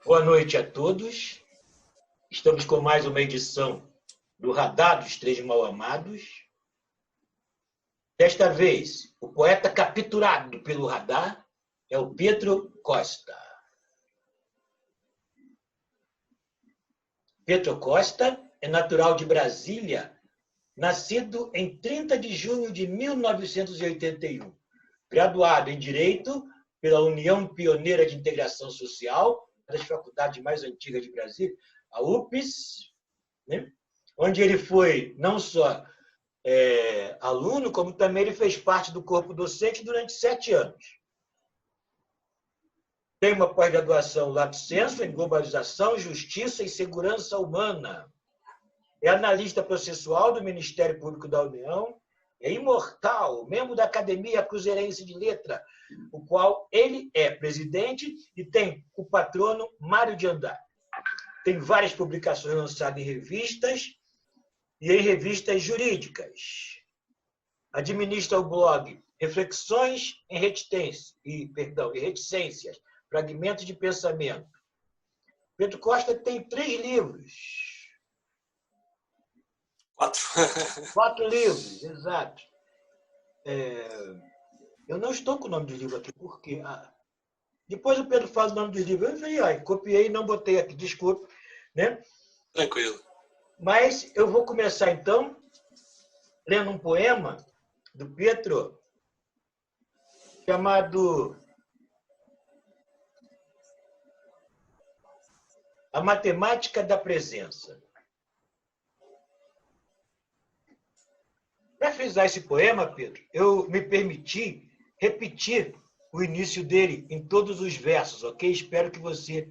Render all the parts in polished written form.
Boa noite a todos. Estamos com mais uma edição do Radar dos Três Mal-Amados. Desta vez, o poeta capturado pelo radar é o Pedro Costa. Pedro Costa é natural de Brasília, nascido em 30 de junho de 1981, graduado em Direito pela União Pioneira de Integração Social, uma das faculdades mais antigas de Brasília, a UPS, né? Onde ele foi não só aluno, como também ele fez parte do corpo docente durante 7 anos. Tem uma pós-graduação lato sensu em globalização, justiça e segurança humana. É analista processual do Ministério Público da União, é imortal, membro da Academia Cruzeirense de Letra, o qual ele é presidente e tem o patrono Mário de Andrade. Tem várias publicações lançadas em revistas e em revistas jurídicas. Administra o blog Reflexões em Reticências, Fragmentos de Pensamento. Pedro Costa tem 3 livros. 4 livros, exato. Eu não estou com o nome do livro aqui, porque depois o Pedro fala o nome do livro. Eu copiei e não botei aqui, desculpe. Né? Tranquilo. Mas eu vou começar, então, lendo um poema do Pedro, chamado A Matemática da Presença. Para frisar esse poema, Pedro, eu me permiti repetir o início dele em todos os versos, ok? Espero que você...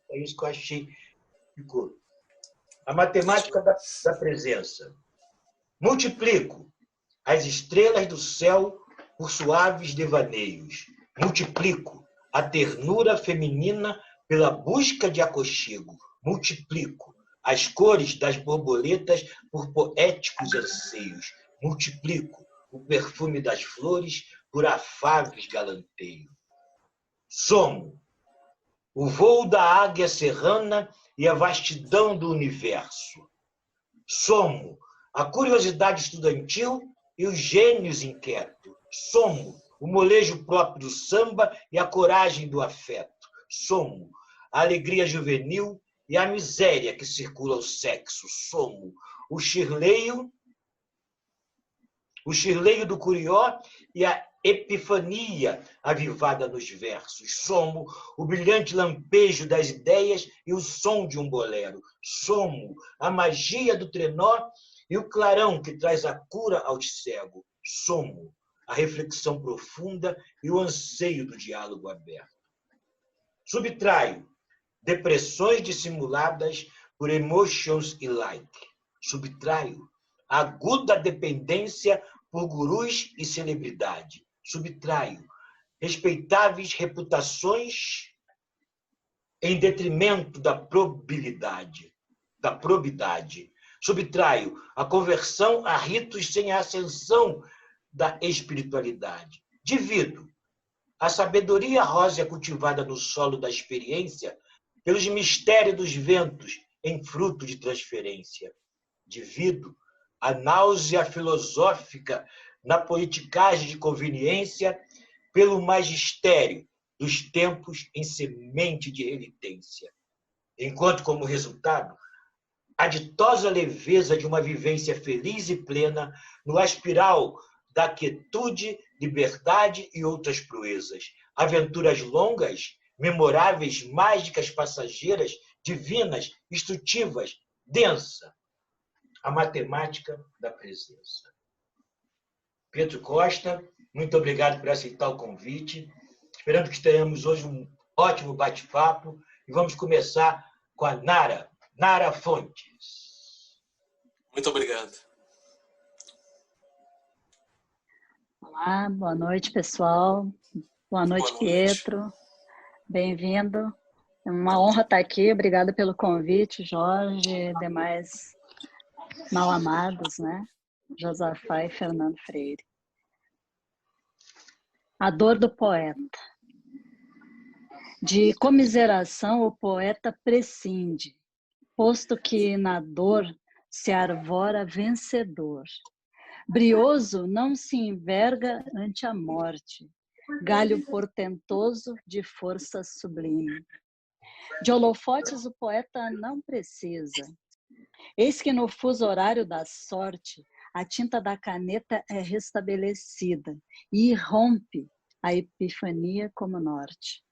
É isso que eu achei. Ficou. A matemática da presença. Multiplico as estrelas do céu por suaves devaneios. Multiplico a ternura feminina pela busca de aconchego. Multiplico as cores das borboletas por poéticos anseios. Multiplico o perfume das flores por afáveis galanteios. Somo o voo da águia serrana e a vastidão do universo. Somo a curiosidade estudantil e os gênios inquietos. Somo o molejo próprio do samba e a coragem do afeto. Somo a alegria juvenil e a miséria que circula o sexo. Somo o chirleio do curió e a epifania avivada nos versos. Somo o brilhante lampejo das ideias e o som de um bolero. Somo a magia do trenó e o clarão que traz a cura ao cego. Somo a reflexão profunda e o anseio do diálogo aberto. Subtraio depressões dissimuladas por emotions e like. Subtraio a aguda dependência por gurus e celebridade. Subtraio respeitáveis reputações em detrimento da probidade. Subtraio a conversão a ritos sem a ascensão da espiritualidade. Divido a sabedoria rósea cultivada no solo da experiência pelos mistérios dos ventos em fruto de transferência. Divido a náusea filosófica na politicagem de conveniência pelo magistério dos tempos em semente de renitência. Enquanto, como resultado, a ditosa leveza de uma vivência feliz e plena no aspiral da quietude, liberdade e outras proezas. Aventuras longas, memoráveis, mágicas, passageiras, divinas, instrutivas, densa. A matemática da presença. Pedro Costa, muito obrigado por aceitar o convite. Esperando que tenhamos hoje um ótimo bate-papo. E vamos começar com a Nara Fontes. Muito obrigado. Olá, boa noite, pessoal. Boa noite, Pietro. Bem-vindo. É uma honra estar aqui. Obrigada pelo convite, Jorge e demais mal-amados, né? Josafá e Fernando Freire. A dor do poeta. De comiseração o poeta prescinde, posto que na dor se arvora vencedor. Brioso não se enverga ante a morte, galho portentoso de força sublime. De holofotes o poeta não precisa. Eis que no fuso horário da sorte, a tinta da caneta é restabelecida e irrompe a epifania como norte.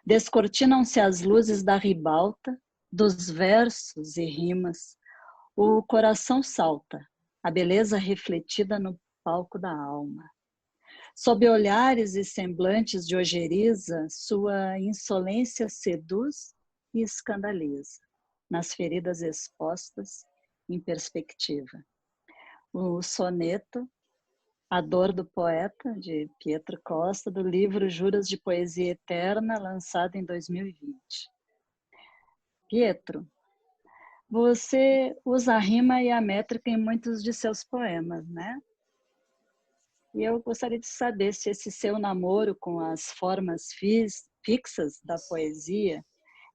Descortinam-se as luzes da ribalta, dos versos e rimas. O coração salta, a beleza refletida no palco da alma. Sob olhares e semblantes de ojeriza, sua insolência seduz e escandaliza, nas feridas expostas em perspectiva. O soneto A Dor do Poeta, de Pietro Costa, do livro Juras de Poesia Eterna, lançado em 2020. Pietro, você usa a rima e a métrica em muitos de seus poemas, né? E eu gostaria de saber se esse seu namoro com as formas fixas da poesia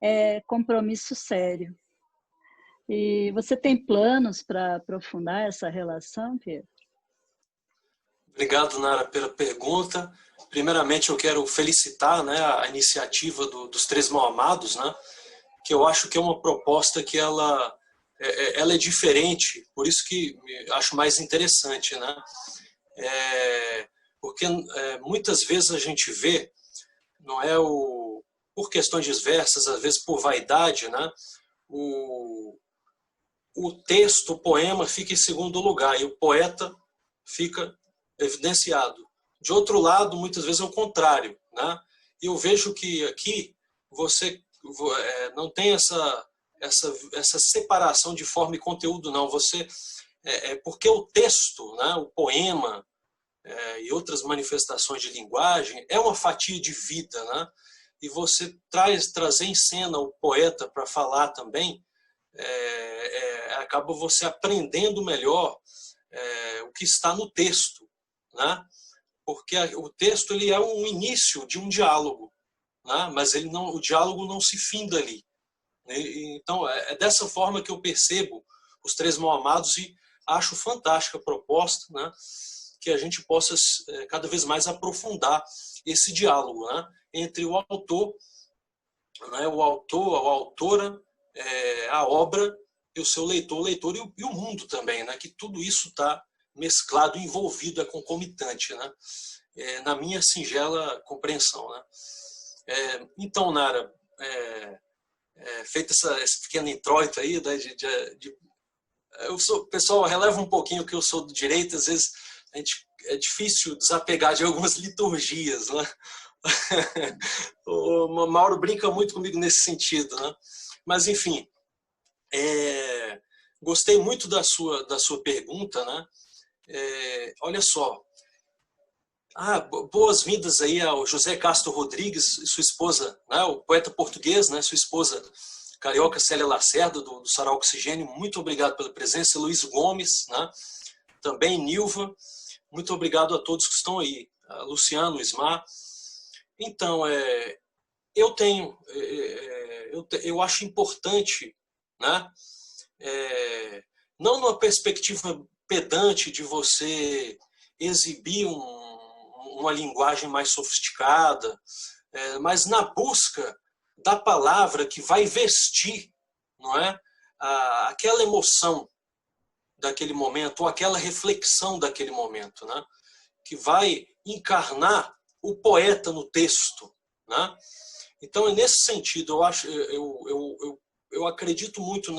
é compromisso sério. E você tem planos para aprofundar essa relação, Pietro? Obrigado, Nara, pela pergunta. Primeiramente, eu quero felicitar, né, a iniciativa dos Três Mal-Amados, né, que eu acho que é uma proposta que ela é diferente, por isso que acho mais interessante, né? Porque muitas vezes a gente vê, não é por questões diversas, às vezes por vaidade, né, o texto, o poema fica em segundo lugar e o poeta fica evidenciado. De outro lado, muitas vezes é o contrário, né? E eu vejo que aqui você não tem essa separação de forma e conteúdo, não. Você porque o texto, né, o poema e outras manifestações de linguagem é uma fatia de vida, né? E você trazer em cena o poeta para falar também, acaba você aprendendo melhor o que está no texto, né? Porque o texto ele é um início de um diálogo, né? Mas o diálogo não se finda ali. Então é dessa forma que eu percebo os Três Mal-Amados e acho fantástica a proposta, né? Que a gente possa cada vez mais aprofundar esse diálogo, né? Entre o autor, né? A autora, a obra e o seu leitor, e o mundo também, né? Que tudo isso está mesclado, envolvido, é concomitante, né? Na minha singela compreensão, né? Então, Nara, feito esse pequeno introito aí, né, pessoal, releva um pouquinho que eu sou do direito, às vezes é difícil desapegar de algumas liturgias, né? O Mauro brinca muito comigo nesse sentido, né? Mas, enfim, gostei muito da sua pergunta, né? Olha só, boas-vindas aí ao José Castro Rodrigues e sua esposa, né, o poeta português, né, sua esposa carioca Célia Lacerda, do Sarau Oxigênio, muito obrigado pela presença. Luiz Gomes, né, também Nilva, muito obrigado a todos que estão aí, Luciano, Ismar. Então, eu acho importante, né, não numa perspectiva pedante de você exibir uma linguagem mais sofisticada, mas na busca da palavra que vai vestir, não é, aquela emoção daquele momento, ou aquela reflexão daquele momento, né, que vai encarnar o poeta no texto, né? Então, nesse sentido, eu acredito muito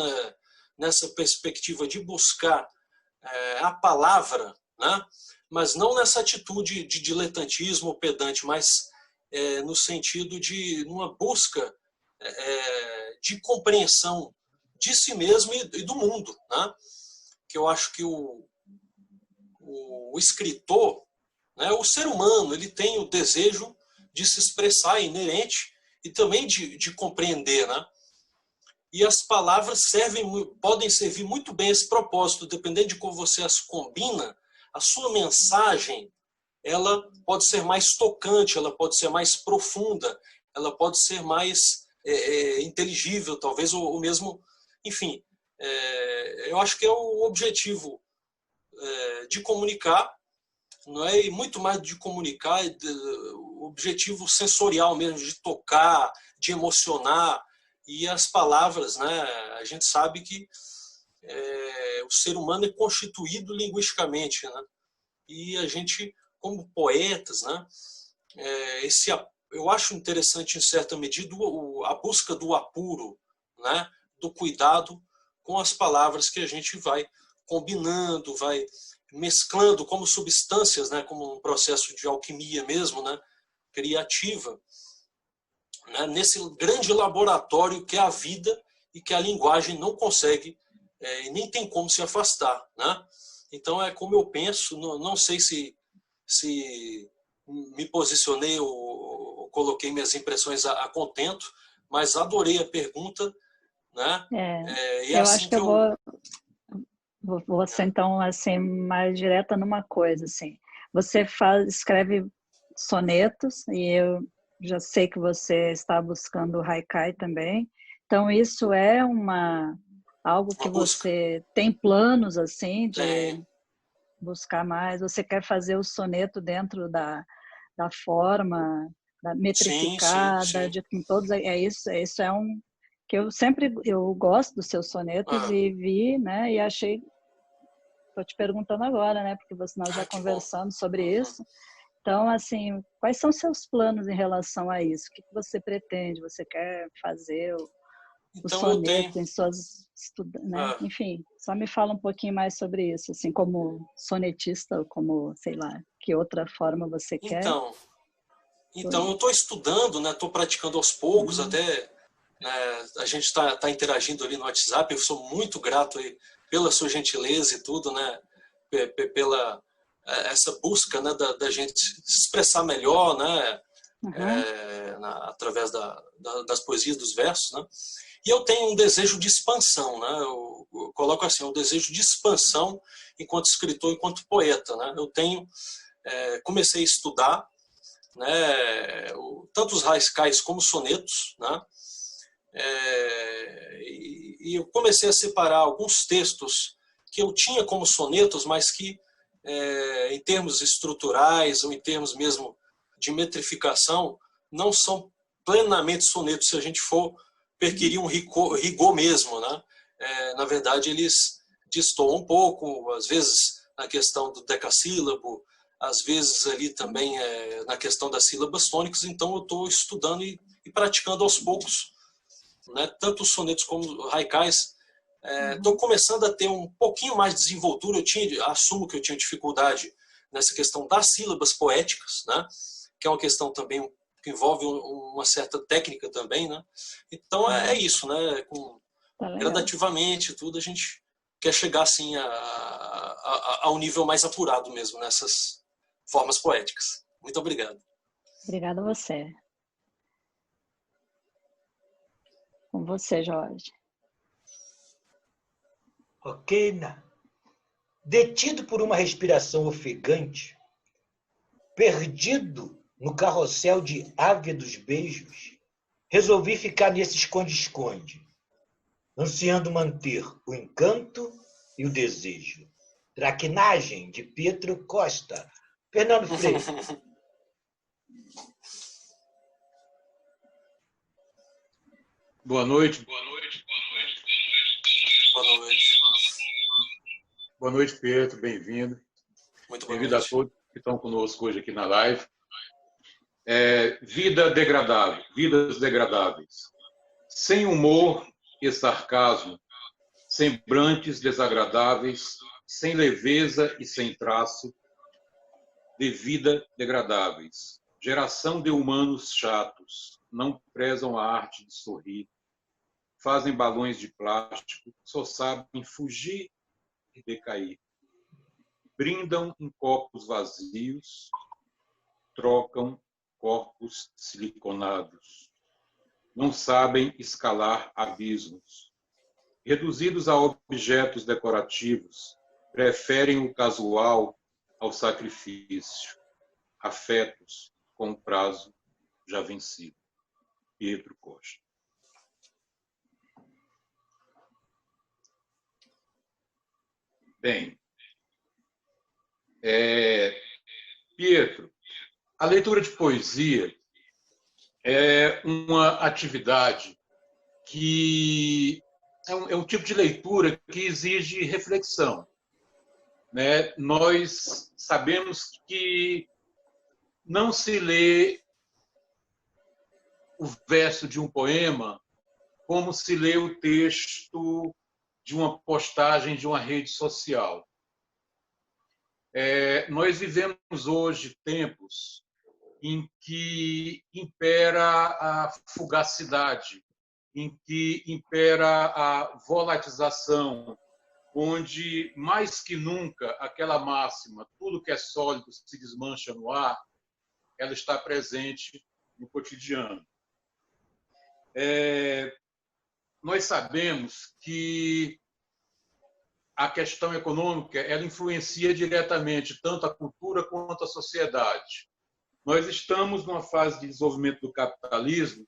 nessa perspectiva de buscar a palavra, né? Mas não nessa atitude de diletantismo pedante, mas no sentido de uma busca de compreensão de si mesmo e do mundo, né? Que eu acho que o escritor, né, o ser humano, ele tem o desejo de se expressar inerente e também de compreender, né? E as palavras podem servir muito bem a esse propósito, dependendo de como você as combina. A sua mensagem, ela pode ser mais tocante, ela pode ser mais profunda, ela pode ser mais inteligível, talvez, ou mesmo, enfim, eu acho que é o objetivo de comunicar, não é? E muito mais de comunicar, o objetivo sensorial mesmo, de tocar, de emocionar, e as palavras, né? A gente sabe que o ser humano é constituído linguisticamente, né? E a gente, como poetas, né? Eu acho interessante, em certa medida, a busca do apuro, né? Do cuidado com as palavras que a gente vai combinando, vai mesclando como substâncias, né? Como um processo de alquimia mesmo, né? Criativa, né? Nesse grande laboratório que é a vida e que a linguagem não consegue e nem tem como se afastar, né? Então é como eu penso, não sei se me posicionei ou coloquei minhas impressões a contento, mas adorei a pergunta, né? E eu assim acho que eu vou ser então assim mais direta numa coisa assim. Você escreve sonetos e eu já sei que você está buscando o haikai também. Então isso é algo que você tem planos assim de buscar mais? Você quer fazer o soneto dentro da forma da metrificada, sim. com todos, isso é um que eu gosto dos seus sonetos e vi, né, e achei, tô te perguntando agora, né, porque nós já conversamos sobre isso. Então, assim, quais são seus planos em relação a isso? O que você pretende? Você quer fazer o soneto em suas né? Enfim, só me fala um pouquinho mais sobre isso, assim, como sonetista, como, sei lá, que outra forma você quer? Então eu estou estudando, né? Estou praticando aos poucos, até né, a gente está interagindo ali no WhatsApp. Eu sou muito grato aí pela sua gentileza e tudo, né? Pela essa busca, né, da gente se expressar melhor, né? Através das poesias, dos versos, né? E eu tenho um desejo de expansão, né? Eu coloco assim, um desejo de expansão enquanto escritor, enquanto poeta, né? Eu comecei a estudar, né? Tanto os haikais como os sonetos, né? E eu comecei a separar alguns textos que eu tinha como sonetos, mas que, em termos estruturais ou em termos mesmo de metrificação, não são plenamente sonetos se a gente for perquirir um rigor mesmo, né? Na verdade, eles destoam um pouco, às vezes na questão do decassílabo, às vezes ali também na questão das sílabas tônicas. Então eu estou estudando e praticando aos poucos, né? Tanto os sonetos como os haikais. Estou começando a ter um pouquinho mais de desenvoltura. Assumo que eu tinha dificuldade nessa questão das sílabas poéticas, né? Que é uma questão também que envolve uma certa técnica também, né? Então é isso, né? Gradativamente tudo a gente quer chegar assim a um nível mais apurado mesmo nessas formas poéticas. Muito obrigado. Obrigada a você. Com você, Jorge. Ok, detido por uma respiração ofegante, perdido no carrossel de ávidos beijos, resolvi ficar nesse esconde-esconde, ansiando manter o encanto e o desejo. Traquinagem de Pietro Costa. Fernando Freire. Boa noite. Boa noite, Pietro. Bem-vindo. Muito boa Bem-vindo noite. a todos que estão conosco hoje aqui na live. Vida degradável, vidas degradáveis. Sem humor e sarcasmo, semblantes desagradáveis, sem leveza e sem traço, de vida degradáveis. Geração de humanos chatos, não prezam a arte de sorrir, fazem balões de plástico, só sabem fugir e decair. Brindam em copos vazios, trocam corpos siliconados. Não sabem escalar abismos. Reduzidos a objetos decorativos, preferem o casual ao sacrifício. Afetos com prazo já vencido. Pietro Costa. Bem, Pietro, a leitura de poesia é uma atividade que é um tipo de leitura que exige reflexão, né? Nós sabemos que não se lê o verso de um poema como se lê o texto de uma postagem de uma rede social. Nós vivemos hoje tempos em que impera a fugacidade, em que impera a volatização, onde, mais que nunca, aquela máxima, tudo que é sólido se desmancha no ar, ela está presente no cotidiano. Nós sabemos que a questão econômica ela influencia diretamente tanto a cultura quanto a sociedade. Nós estamos numa fase de desenvolvimento do capitalismo,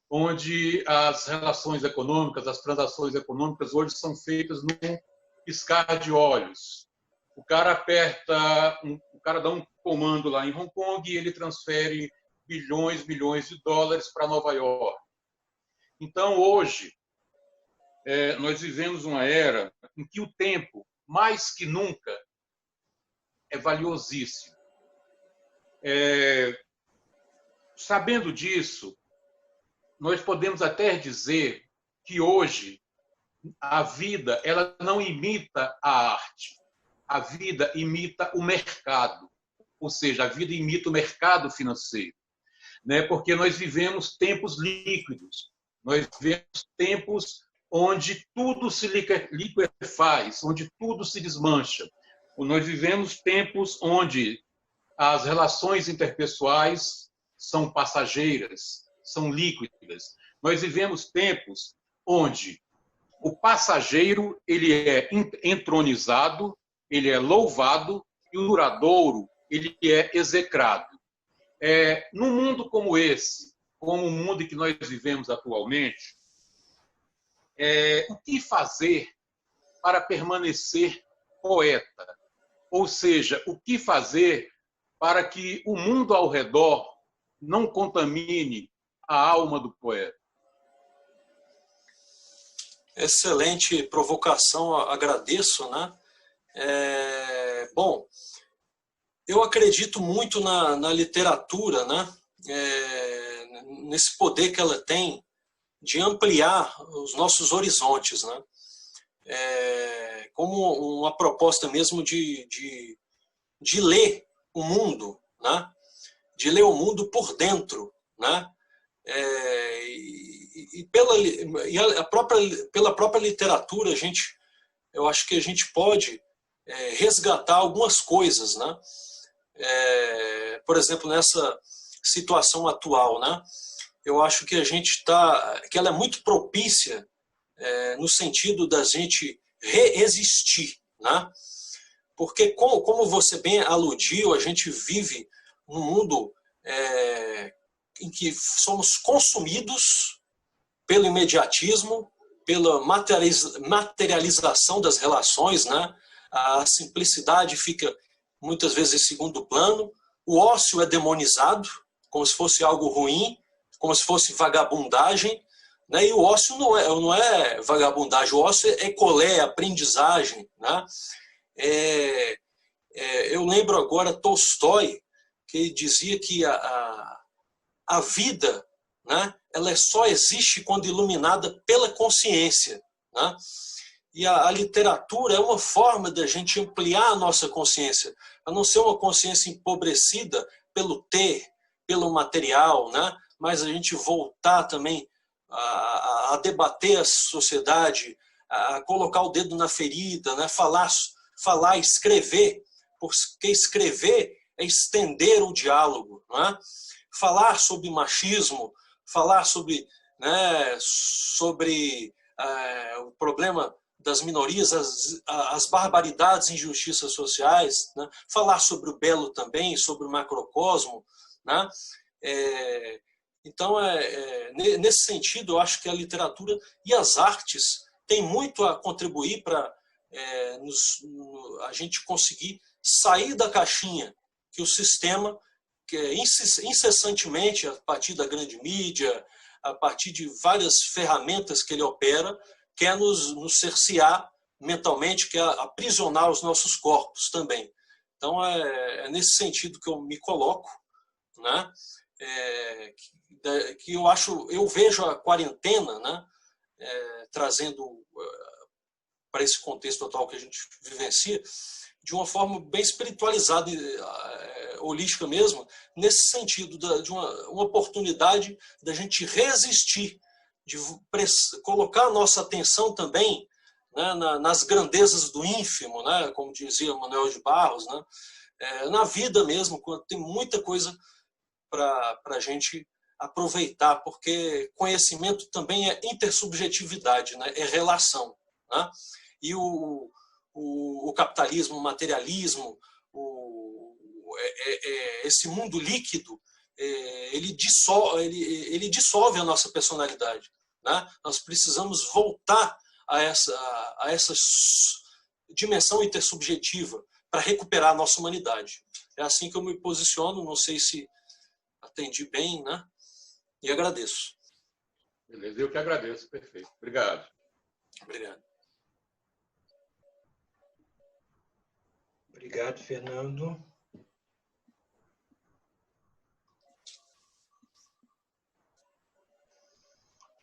onde as relações econômicas, as transações econômicas hoje são feitas num piscar de olhos. O cara dá um comando lá em Hong Kong e ele transfere bilhões de dólares para Nova York. Então, hoje, nós vivemos uma era em que o tempo, mais que nunca, é valiosíssimo. Sabendo disso, nós podemos até dizer que hoje a vida ela não imita a arte, a vida imita o mercado, ou seja, a vida imita o mercado financeiro, né? Porque nós vivemos tempos líquidos, nós vivemos tempos onde tudo se liquefaz, onde tudo se desmancha. Nós vivemos tempos onde as relações interpessoais são passageiras, são líquidas. Nós vivemos tempos onde o passageiro ele é entronizado, ele é louvado e o duradouro ele é execrado. Num mundo como esse, como o mundo em que nós vivemos atualmente, o que fazer para permanecer poeta? Ou seja, o que fazer para que o mundo ao redor não contamine a alma do poeta? Excelente provocação, agradeço, né? Bom, eu acredito muito na literatura, né? Nesse poder que ela tem de ampliar os nossos horizontes, né? Como uma proposta mesmo de ler o mundo, né? De ler o mundo por dentro, né? Pela própria literatura, eu acho que a gente pode resgatar algumas coisas, né? Por exemplo, nessa situação atual, né? Eu acho que que ela é muito propícia no sentido da gente reexistir, né? Porque, como você bem aludiu, a gente vive num mundo em que somos consumidos pelo imediatismo, pela materialização das relações, né? A simplicidade fica muitas vezes em segundo plano, o ócio é demonizado, como se fosse algo ruim, como se fosse vagabundagem, né? E o ócio não é vagabundagem, o ócio é colé, aprendizagem, né? Eu lembro agora Tolstói, que dizia que a vida, né, ela só existe quando iluminada pela consciência, né? E a literatura é uma forma da gente ampliar a nossa consciência, a não ser uma consciência empobrecida pelo ter, pelo material, né? Mas a gente voltar também a debater a sociedade, a colocar o dedo na ferida, né? Falar, escrever, porque escrever é estender o diálogo, não é? Falar sobre machismo, falar sobre, né, o problema das minorias, as barbaridades e injustiças sociais, né? Falar sobre o belo também, sobre o macrocosmo, né? Então, nesse sentido, eu acho que a literatura e as artes têm muito a contribuir para a gente conseguir sair da caixinha que o sistema, que incessantemente, a partir da grande mídia, a partir de várias ferramentas que ele opera, quer nos cercear mentalmente, quer aprisionar os nossos corpos também. Então, é nesse sentido que eu me coloco, né? Que eu vejo a quarentena, né? Trazendo para esse contexto atual que a gente vivencia, de uma forma bem espiritualizada, holística mesmo, nesse sentido de uma oportunidade da gente resistir, de colocar a nossa atenção também, né, nas grandezas do ínfimo, né, como dizia Manuel de Barros, né, na vida mesmo, quando tem muita coisa para a gente aproveitar, porque conhecimento também é intersubjetividade, né, é relação, né? E o capitalismo, o materialismo, esse mundo líquido, ele dissolve a nossa personalidade, né? Nós precisamos voltar a essa dimensão intersubjetiva para recuperar a nossa humanidade. É assim que eu me posiciono, não sei se atendi bem, né? E agradeço. Beleza, eu que agradeço, perfeito. Obrigado. Obrigado. Obrigado, Fernando.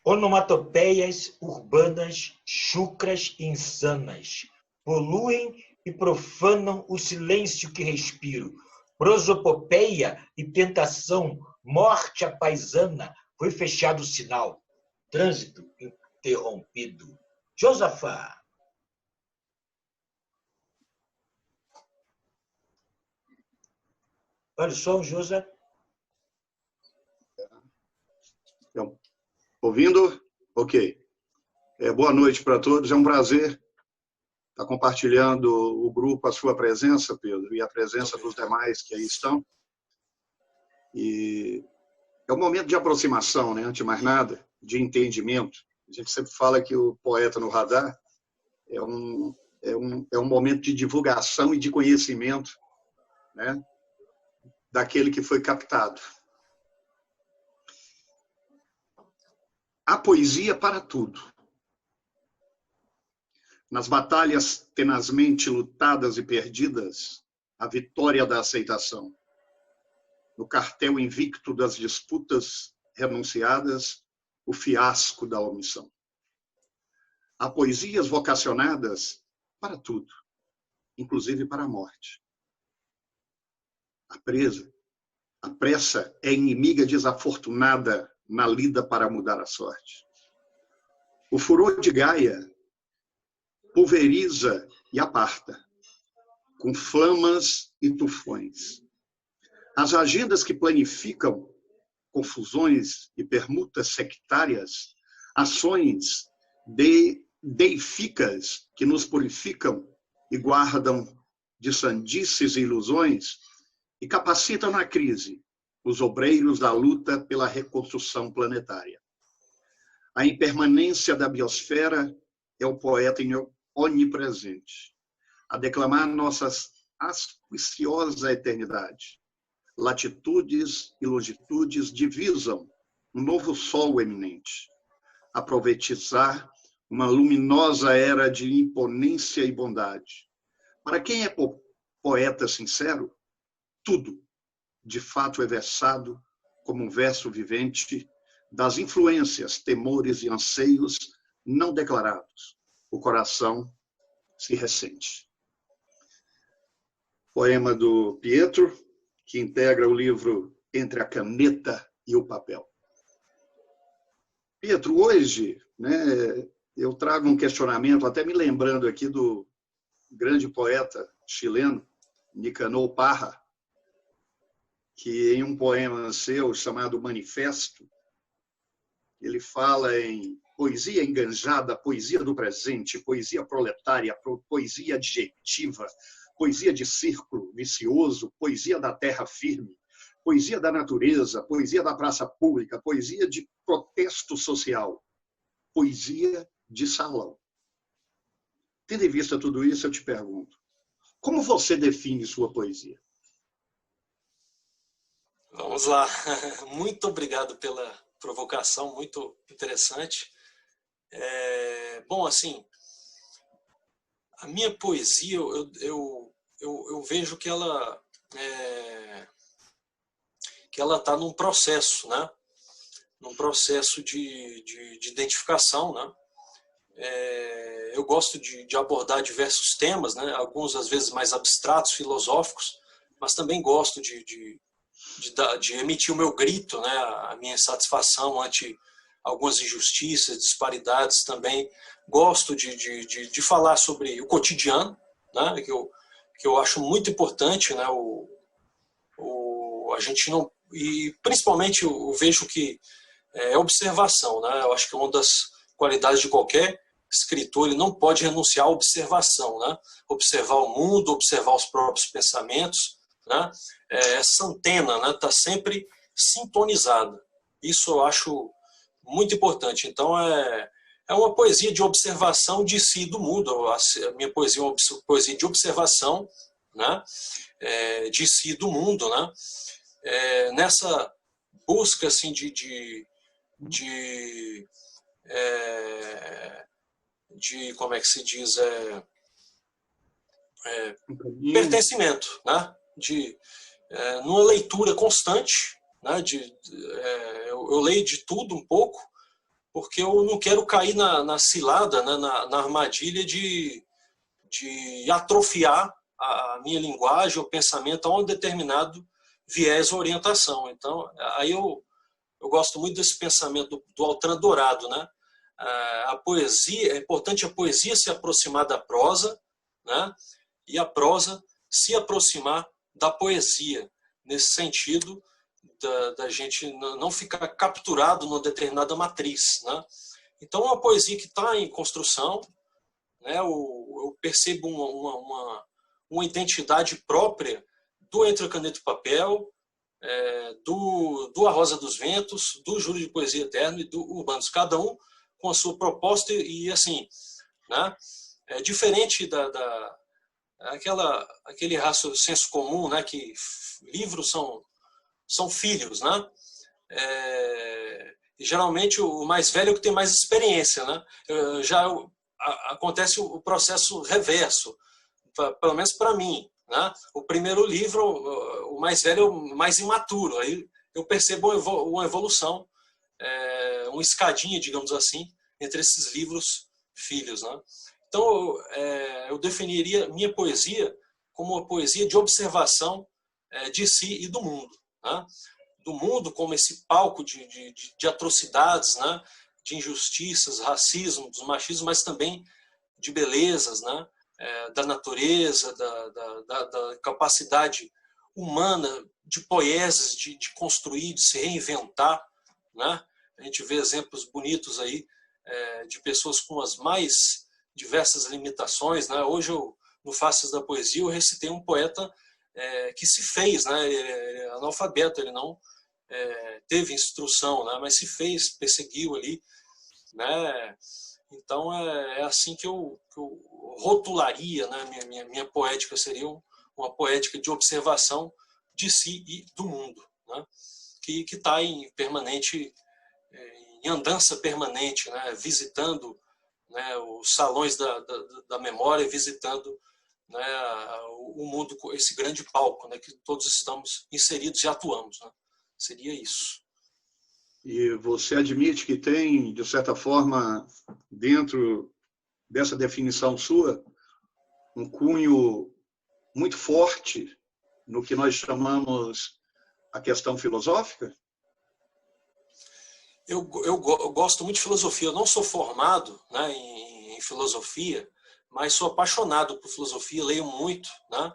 Onomatopeias urbanas chucras e insanas poluem e profanam o silêncio que respiro. Prosopopeia e tentação, morte à paisana, foi fechado o sinal. Trânsito interrompido. Josafá. Olha o som, José. Ouvindo? Ok. Boa noite para todos. É um prazer estar compartilhando o grupo, a sua presença, Pedro, e a presença dos demais que aí estão. E é um momento de aproximação, né? Antes de mais nada, de entendimento. A gente sempre fala que o Poeta no Radar é um momento de divulgação e de conhecimento, né? Daquele que foi captado. Há poesia para tudo. Nas batalhas tenazmente lutadas e perdidas, a vitória da aceitação. No cartel invicto das disputas renunciadas, o fiasco da omissão. Há poesias vocacionadas para tudo, inclusive para a morte. A pressa é inimiga desafortunada na lida para mudar a sorte. O furor de Gaia pulveriza e aparta, com flamas e tufões. As agendas que planificam confusões e permutas sectárias, ações deificas que nos purificam e guardam de sandices e ilusões, e capacitam na crise os obreiros da luta pela reconstrução planetária. A impermanência da biosfera é o poeta onipresente, a declamar nossa auspiciosa eternidade. Latitudes e longitudes divisam um novo sol eminente, a profetizar uma luminosa era de imponência e bondade. Para quem é poeta sincero, tudo, de fato, é versado como um verso vivente das influências, temores e anseios não declarados. O coração se ressente. Poema do Pietro, que integra o livro Entre a Caneta e o Papel. Pietro, hoje, né, eu trago um questionamento, até me lembrando aqui do grande poeta chileno, Nicanor Parra, que em um poema seu chamado Manifesto, ele fala em poesia enganjada, poesia do presente, poesia proletária, poesia adjetiva, poesia de círculo vicioso, poesia da terra firme, poesia da natureza, poesia da praça pública, poesia de protesto social, poesia de salão. Tendo em vista tudo isso, eu te pergunto, como você define sua poesia? Vamos lá. Muito obrigado pela provocação, muito interessante. Bom, assim, a minha poesia, eu vejo que ela está num processo, né? Num processo de identificação, né? Eu gosto de abordar diversos temas, né? Alguns às vezes mais abstratos, filosóficos, mas também gosto de emitir o meu grito, né? A minha insatisfação ante algumas injustiças, disparidades também. Gosto de falar sobre o cotidiano, né? Que eu acho muito importante, né? A gente não, e principalmente eu vejo que é observação, né? Eu acho que uma das qualidades de qualquer escritor, ele não pode renunciar à observação, né? Observar o mundo, observar os próprios pensamentos, né? Essa antena, né, tá sempre sintonizada. Isso eu acho muito importante. Então é uma poesia de observação de si e do mundo. A minha poesia é uma poesia de observação, né? De si e do mundo, né? Nessa busca assim de como é que se diz, pertencimento, né? Numa leitura constante, né? Eu leio de tudo um pouco, porque eu não quero cair na cilada, né? na armadilha de atrofiar a minha linguagem, o pensamento a um determinado viés ou orientação. Então, aí eu gosto muito desse pensamento do Altran Dourado, né? A poesia, é importante a poesia se aproximar da prosa, né? E a prosa se aproximar da poesia, nesse sentido da gente não ficar capturado numa determinada matriz, né? Então, é uma poesia que está em construção, né? Eu percebo uma identidade própria do Entre a Caneta e o Papel, do A Rosa dos Ventos, do Júlio de Poesia Eterno e do Urbanos, cada um com a sua proposta e assim, né? Diferente aquele senso comum, né? Que livros são filhos, né? E geralmente o mais velho é o que tem mais experiência, né? Acontece o processo reverso, pelo menos para mim, né? O primeiro livro, o mais velho é o mais imaturo, aí eu percebo uma evolução, uma escadinha, digamos assim, entre esses livros filhos, né? Então, eu definiria minha poesia como uma poesia de observação de si e do mundo, né? Do mundo como esse palco de atrocidades, né? De injustiças, racismo, dos machismos, mas também de belezas, né? Da natureza, da capacidade humana de poieses, de construir, de se reinventar, né? A gente vê exemplos bonitos aí de pessoas com as mais diversas limitações, né? Hoje, no Faces da Poesia, eu recitei um poeta que se fez, né? Ele é analfabeto, ele não teve instrução, né? Mas se fez, perseguiu ali, né? Então, é assim que eu rotularia, né? Minha poética seria uma poética de observação de si e do mundo, né? Que está em andança permanente, né? Visitando, né, os salões da memória, visitando, né, o mundo, esse grande palco, né, que todos estamos inseridos e atuamos, né? Seria isso. E você admite que tem, de certa forma, dentro dessa definição sua, um cunho muito forte no que nós chamamos a questão filosófica? Eu gosto muito de filosofia. Eu não sou formado, né, em filosofia, mas sou apaixonado por filosofia, leio muito, né?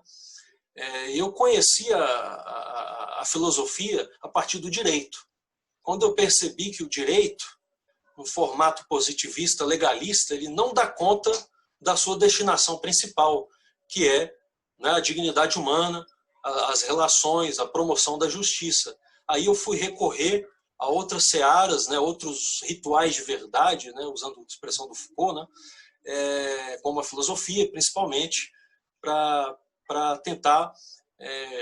Eu conheci a filosofia a partir do direito. Quando eu percebi que o direito, no formato positivista, legalista, ele não dá conta da sua destinação principal, que é, né, a dignidade humana, as relações, a promoção da justiça. Aí eu fui recorrer a outras searas, né, outros rituais de verdade, né, usando a expressão do Foucault, né, como a filosofia, principalmente, para tentar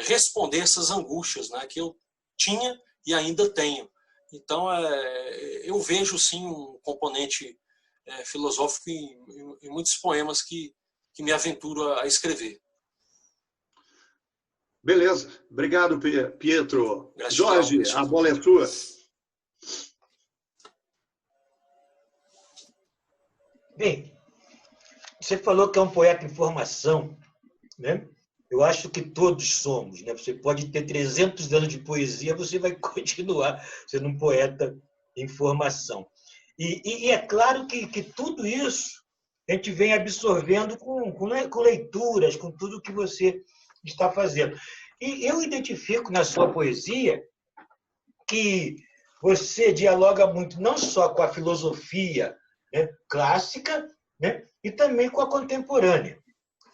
responder essas angústias, né, que eu tinha e ainda tenho. Então, eu vejo, sim, um componente filosófico em muitos poemas que me aventuro a escrever. Beleza. Obrigado, Pietro. Gratidão, Jorge, gratidão. a bola é sua. Bem, você falou que é um poeta em formação, né? Eu acho que todos somos, né? Você pode ter 300 anos de poesia, você vai continuar sendo um poeta em formação. E é claro que tudo isso a gente vem absorvendo com leituras, com tudo que você está fazendo. E eu identifico na sua poesia que você dialoga muito não só com a filosofia, né, clássica, né, e também com a contemporânea.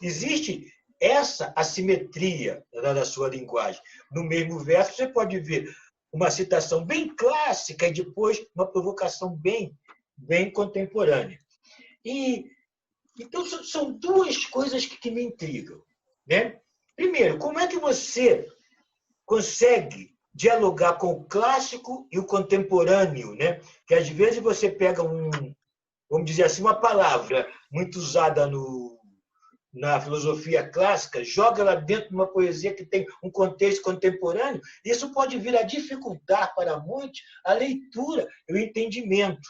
Existe essa assimetria da sua linguagem. No mesmo verso, você pode ver uma citação bem clássica e depois uma provocação bem contemporânea. Então, são duas coisas que me intrigam, né? Primeiro, como é que você consegue dialogar com o clássico e o contemporâneo, né? Que às vezes você pega vamos dizer assim, uma palavra muito usada na filosofia clássica, joga ela dentro de uma poesia que tem um contexto contemporâneo, isso pode vir a dificultar para muitos a leitura e o entendimento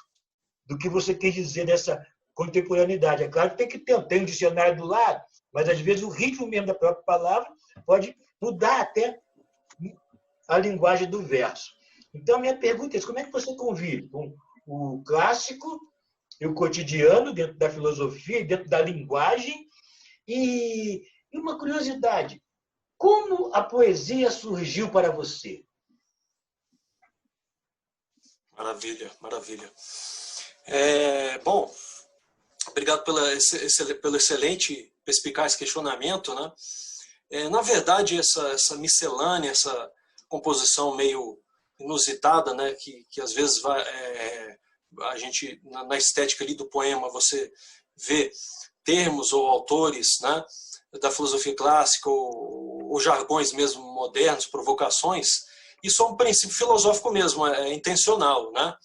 do que você quer dizer dessa contemporaneidade. É claro que tem um dicionário do lado, mas às vezes o ritmo mesmo da própria palavra pode mudar até a linguagem do verso. Então, a minha pergunta é: como é que você convive com o clássico e o cotidiano dentro da filosofia, dentro da linguagem? E uma curiosidade, como a poesia surgiu para você? Maravilha, maravilha. Bom, obrigado pelo excelente, perspicaz questionamento, né? Na verdade, essa miscelânea, essa composição meio inusitada, né, que às vezes a gente, na estética ali do poema, você vê termos ou autores, né, da filosofia clássica ou jargões mesmo modernos, provocações. Isso é um princípio filosófico mesmo, é intencional, né?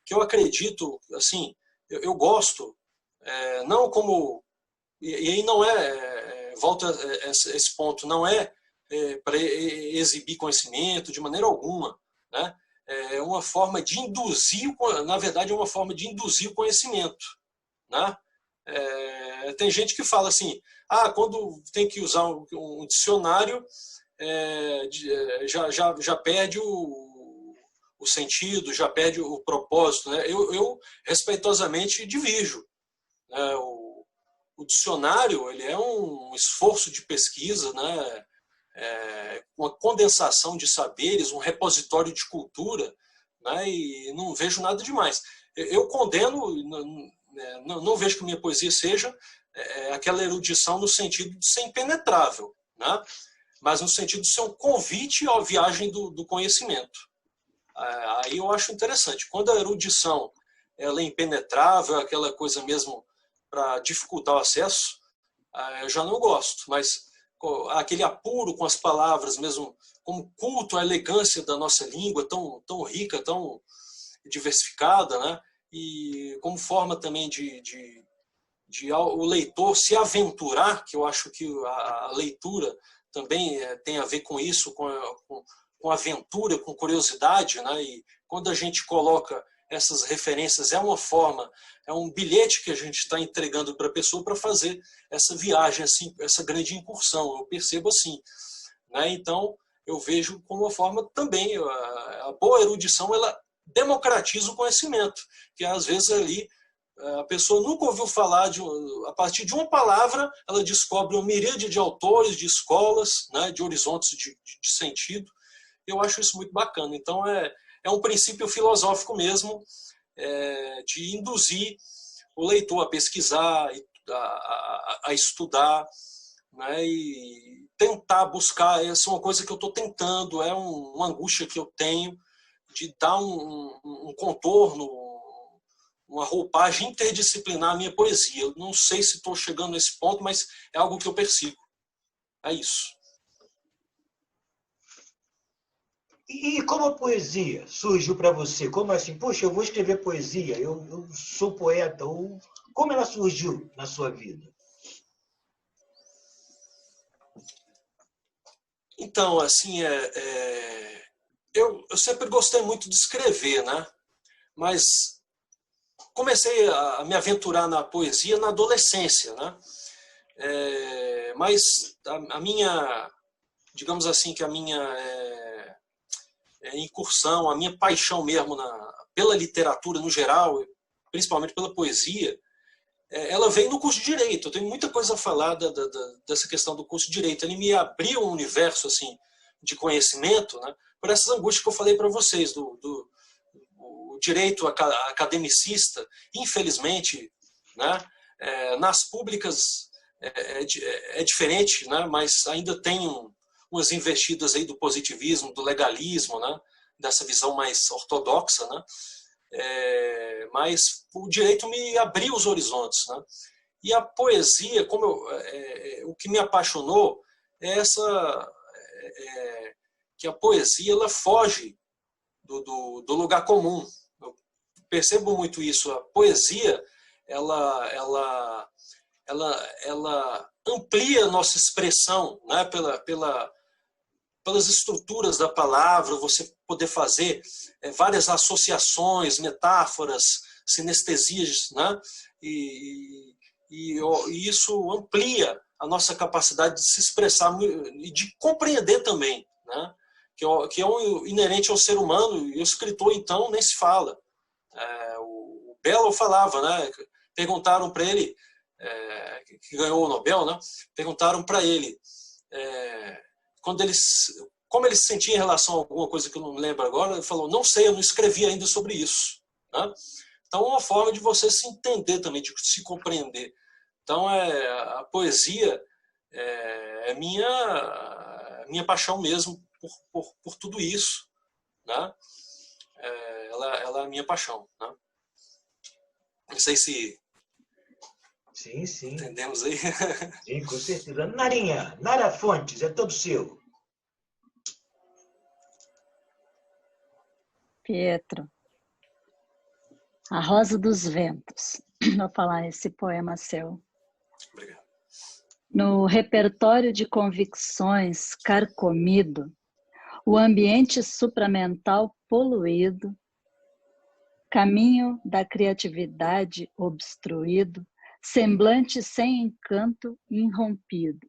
Que eu acredito, assim, eu gosto, não como... E aí não volta a esse ponto, não para exibir conhecimento de maneira alguma, né? É uma forma de induzir, na verdade, é uma forma de induzir o conhecimento, né? Tem gente que fala assim, quando tem que usar um dicionário, já perde o sentido, já perde o propósito, né? Eu respeitosamente divirjo, né? O dicionário, ele é um esforço de pesquisa, né? Uma condensação de saberes, um repositório de cultura, né? E não vejo nada demais. Eu condeno, não vejo que minha poesia seja aquela erudição no sentido de ser impenetrável, né? Mas no sentido de ser um convite à viagem do conhecimento. Aí eu acho interessante. Quando a erudição ela é impenetrável, aquela coisa mesmo para dificultar o acesso, eu já não gosto. Mas aquele apuro com as palavras mesmo, como culto à elegância da nossa língua, tão rica, tão diversificada, né? E como forma também de o leitor se aventurar, que eu acho que a leitura também tem a ver com isso, com aventura, com curiosidade, né? E quando a gente coloca essas referências, é uma forma, é um bilhete que a gente está entregando para a pessoa para fazer essa viagem, assim, essa grande incursão. Eu percebo assim, né? Então, eu vejo como uma forma também, a boa erudição, ela democratiza o conhecimento, que às vezes ali a pessoa nunca ouviu falar, a partir de uma palavra, ela descobre uma miríade de autores, de escolas, né, de horizontes de sentido. Eu acho isso muito bacana. Então, é um princípio filosófico mesmo, de induzir o leitor a pesquisar, a estudar, né? E tentar buscar, essa é uma coisa que eu estou tentando, é uma angústia que eu tenho de dar um contorno, uma roupagem interdisciplinar à minha poesia. Eu não sei se estou chegando nesse ponto, mas é algo que eu persigo. É isso. E como a poesia surgiu para você? Como assim? Poxa, eu vou escrever poesia, eu sou poeta. Como ela surgiu na sua vida? Então, assim, eu sempre gostei muito de escrever, né? Mas comecei a me aventurar na poesia na adolescência, né? Mas a minha, digamos assim, que a minha incursão, a minha paixão mesmo pela literatura no geral, principalmente pela poesia, ela veio no curso de Direito. Eu tenho muita coisa a falar dessa questão do curso de Direito. Ele me abriu um universo assim, de conhecimento, né, por essas angústias que eu falei para vocês, do direito academicista. Infelizmente, né, nas públicas é diferente, né, mas ainda tem umas investidas aí do positivismo, do legalismo, né, dessa visão mais ortodoxa, né, mas o direito me abriu os horizontes, né? E a poesia, o que me apaixonou é que a poesia ela foge do lugar comum. Eu percebo muito isso. A poesia ela amplia a nossa expressão, né? Pelas estruturas da palavra, você poder fazer várias associações, metáforas, sinestesias, né? E isso amplia a nossa capacidade de se expressar e de compreender também, né? Que é inerente ao ser humano, e o escritor, então, nem se fala. O Bellow falava, né? Perguntaram para ele, que ganhou o Nobel, né? Perguntaram para ele, como ele se sentia em relação a alguma coisa que eu não me lembro agora, ele falou, não sei, eu não escrevi ainda sobre isso. Né? Então, é uma forma de você se entender também, de se compreender. Então, a poesia é minha paixão mesmo por tudo isso. Né? Ela é a minha paixão. Né? Não sei se Sim. entendemos aí. Sim, com certeza. Nara Fontes, é todo seu. Pietro, A Rosa dos Ventos. Vou falar esse poema seu. Obrigado. No repertório de convicções carcomido, o ambiente supramental poluído, caminho da criatividade obstruído, semblante sem encanto irrompido.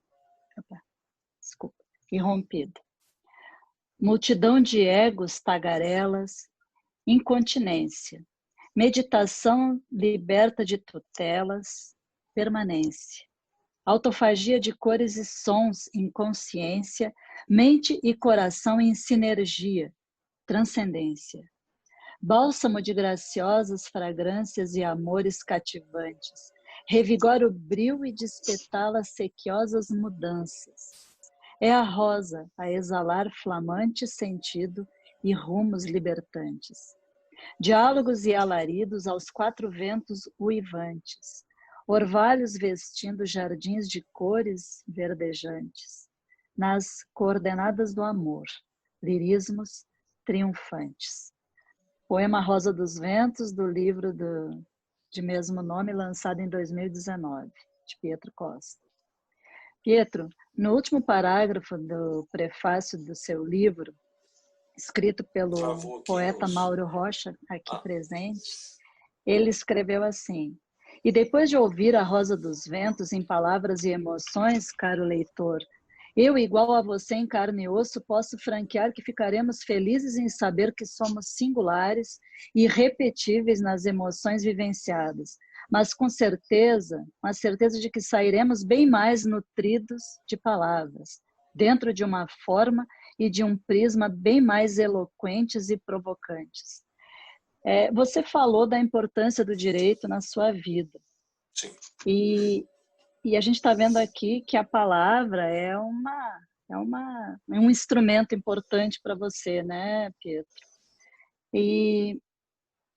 Irrompido. Multidão de egos tagarelas, incontinência, meditação liberta de tutelas, permanência. Autofagia de cores e sons, inconsciência, mente e coração em sinergia, transcendência. Bálsamo de graciosas fragrâncias e amores cativantes, revigora o bril e despetala sequiosas mudanças. É a rosa a exalar flamante sentido e rumos libertantes. Diálogos e alaridos aos quatro ventos uivantes, orvalhos vestindo jardins de cores verdejantes, nas coordenadas do amor, lirismos triunfantes. Poema Rosa dos Ventos, do livro de mesmo nome, lançado em 2019, de Pietro Costa. Pietro, no último parágrafo do prefácio do seu livro, escrito pelo poeta Mauro Rocha, aqui presente, ele escreveu assim: e depois de ouvir a Rosa dos Ventos em palavras e emoções, caro leitor, eu, igual a você em carne e osso, posso franquear que ficaremos felizes em saber que somos singulares e irrepetíveis nas emoções vivenciadas, mas com certeza, a certeza de que sairemos bem mais nutridos de palavras, dentro de uma forma e de um prisma bem mais eloquentes e provocantes. Você falou da importância do direito na sua vida. Sim. E E a gente está vendo aqui que a palavra é um instrumento importante para você, né, Pietro? E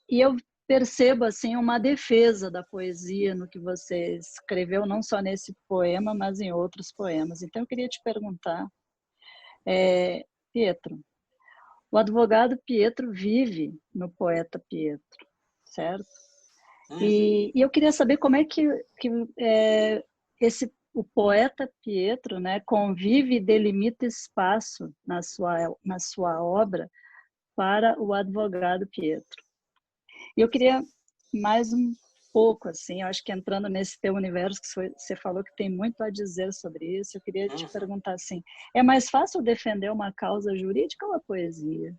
eu percebo assim uma defesa da poesia no que você escreveu, não só nesse poema, mas em outros poemas. Então eu queria te perguntar, Pietro, o advogado Pietro vive no poeta Pietro, certo? E eu queria saber como é que o poeta Pietro, né, convive e delimita espaço na sua obra para o advogado Pietro. E eu queria mais um pouco, assim, eu acho que entrando nesse teu universo, que você falou que tem muito a dizer sobre isso, eu queria te perguntar assim, é mais fácil defender uma causa jurídica ou a poesia?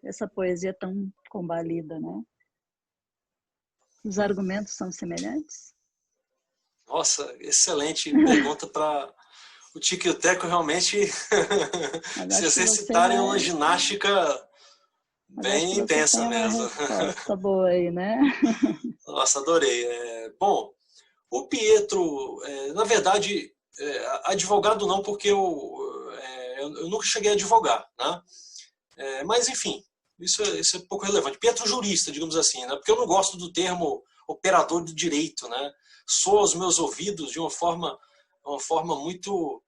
Essa poesia tão combalida, né? Os argumentos são semelhantes? Nossa, excelente pergunta para o Tico e o Teco realmente se exercitarem uma ginástica bem intensa mesmo. Resposta boa aí, né? Nossa, adorei. Bom, o Pietro, na verdade, advogado não, porque eu nunca cheguei a advogar, né? Mas, enfim, isso é pouco relevante. Pietro jurista, digamos assim, né? Porque eu não gosto do termo operador do direito, né? Soa aos meus ouvidos de uma forma muito...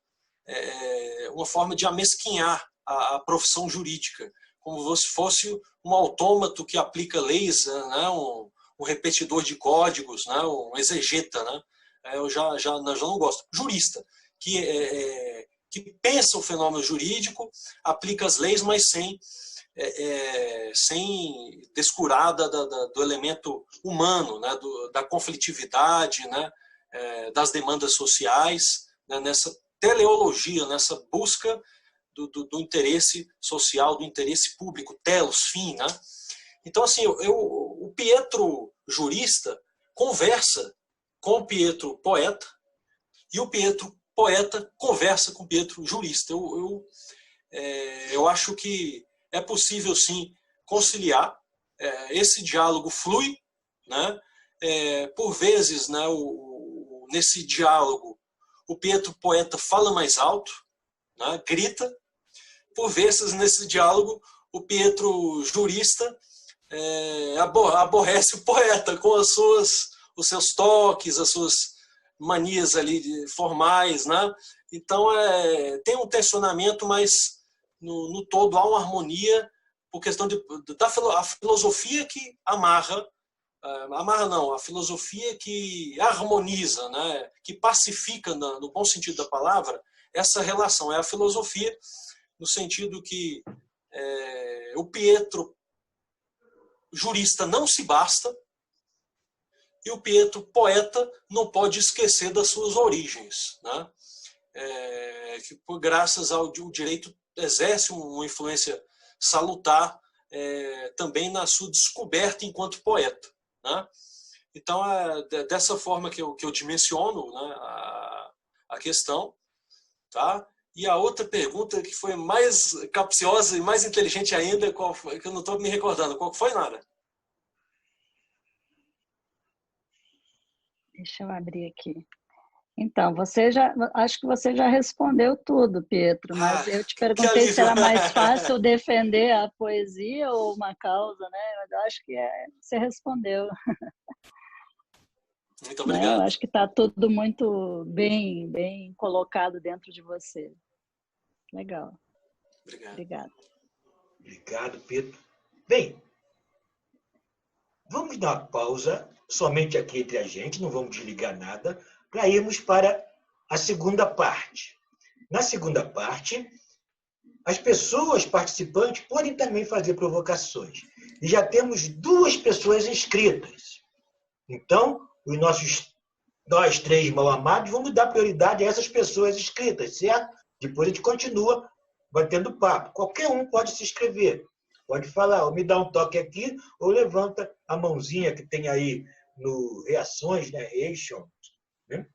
uma forma de amesquinhar a profissão jurídica, como se fosse um autômato que aplica leis, né? Um repetidor de códigos, né? Um exegeta, né? Eu já não gosto. Jurista, que pensa o fenômeno jurídico, aplica as leis, mas sem descurar do elemento humano, né? Da conflitividade, né? Das demandas sociais, né? Nessa teleologia, nessa busca do interesse social, do interesse público, telos, fim, né? Então, assim, o Pietro jurista conversa com o Pietro poeta e o Pietro poeta conversa com o Pietro jurista. Eu acho que é possível, sim, conciliar. Esse diálogo flui, né? Por vezes, né, nesse diálogo, o Pietro poeta fala mais alto, né, grita. Por vezes, nesse diálogo, o Pietro jurista aborrece o poeta com os seus toques, as suas manias ali formais, né? Então, tem um tensionamento, mas no todo há uma harmonia por questão da filosofia que amarra não, a filosofia que harmoniza, né? Que pacifica, no bom sentido da palavra, essa relação. É a filosofia no sentido que o Pietro jurista não se basta e o Pietro poeta não pode esquecer das suas origens, né? Que graças ao direito exerce uma influência salutar também na sua descoberta enquanto poeta, né? Então dessa forma que eu dimensiono, né, a questão, tá? E a outra pergunta que foi mais capciosa e mais inteligente ainda, qual foi, que eu não estou me recordando. Qual foi, Nara? Deixa eu abrir aqui. Então, acho que você já respondeu tudo, Pietro, mas eu te perguntei se era mais fácil defender a poesia ou uma causa, né? Eu acho que você respondeu. Muito obrigado. Eu acho que está tudo muito bem colocado dentro de você. Legal. Obrigado. Obrigado, Pedro. Bem, vamos dar uma pausa, somente aqui entre a gente, não vamos desligar nada, para irmos para a segunda parte. Na segunda parte, as pessoas participantes podem também fazer provocações. E já temos 2 pessoas inscritas. Então, nós 3 mal-amados vamos dar prioridade a essas pessoas inscritas, certo? Depois a gente continua batendo papo. Qualquer um pode se inscrever. Pode falar, ou me dá um toque aqui, ou levanta a mãozinha que tem aí no Reações, né? Reactions, né?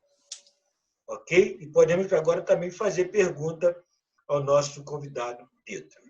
Ok? E podemos agora também fazer pergunta ao nosso convidado, Pedro.